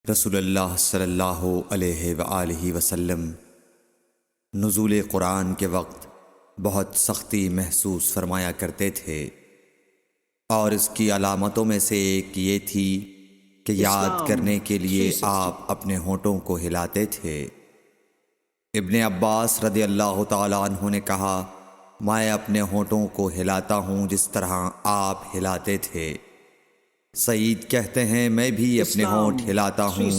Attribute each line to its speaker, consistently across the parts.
Speaker 1: رسول اللہ صلی اللہ علیہ وآلہ وسلم نزول قرآن کے وقت بہت سختی محسوس فرمایا کرتے تھے، اور اس کی علامتوں میں سے ایک یہ تھی کہ یاد کرنے کے لیے آپ اپنے ہونٹوں کو ہلاتے تھے۔ ابن عباس رضی اللہ تعالیٰ عنہ نے کہا، میں اپنے ہونٹوں کو ہلاتا ہوں جس طرح آپ ہلاتے تھے۔ سعید کہتے ہیں، میں بھی اپنے ہونٹ ہلاتا ہوں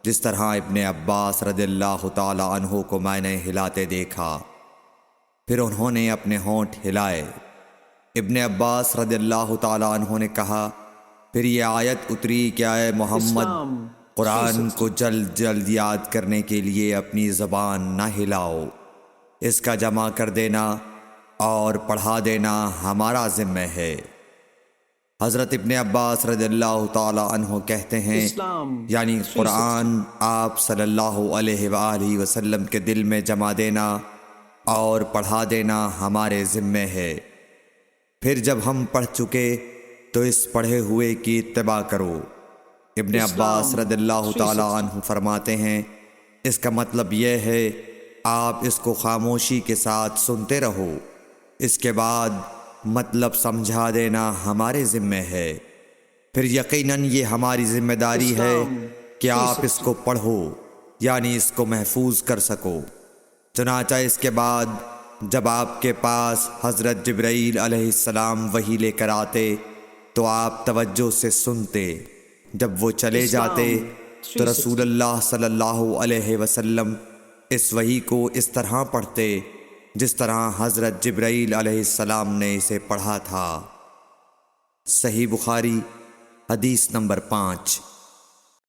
Speaker 1: جس طرح ابن عباس رضی اللہ تعالیٰ عنہ کو میں نے ہلاتے دیکھا۔ پھر انہوں نے اپنے ہونٹ ہلائے۔ ابن عباس رضی اللہ تعالیٰ عنہ نے کہا، پھر یہ آیت اتری کہ اے محمد، قرآن کو جلد جلد یاد کرنے کے لیے اپنی زبان نہ ہلاؤ، اس کا جمع کر دینا اور پڑھا دینا ہمارا ذمہ ہے۔ حضرت ابن عباس رضی اللہ تعالی عنہ کہتے ہیں، یعنی قرآن آپ صلی اللہ علیہ وآلہ وسلم کے دل میں جمع دینا اور پڑھا دینا ہمارے ذمہ ہے۔ پھر جب ہم پڑھ چکے تو اس پڑھے ہوئے کی اتباع کرو۔ ابن عباس رضی اللہ تعالی عنہ فرماتے ہیں، اس کا مطلب یہ ہے آپ اس کو خاموشی کے ساتھ سنتے رہو، اس کے بعد مطلب سمجھا دینا ہمارے ذمہ ہے۔ پھر یقیناً یہ ہماری ذمہ داری ہے کہ آپ اس کو پڑھو، یعنی اس کو محفوظ کر سکو۔ چنانچہ اس کے بعد جب آپ کے پاس حضرت جبرائیل علیہ السلام وحی لے کر آتے تو آپ توجہ سے سنتے، جب وہ چلے جاتے تو رسول اللہ صلی اللہ علیہ وسلم اس وحی کو اس طرح پڑھتے جس طرح حضرت جبرائیل علیہ السلام نے اسے پڑھا تھا۔ صحیح بخاری حدیث نمبر 5۔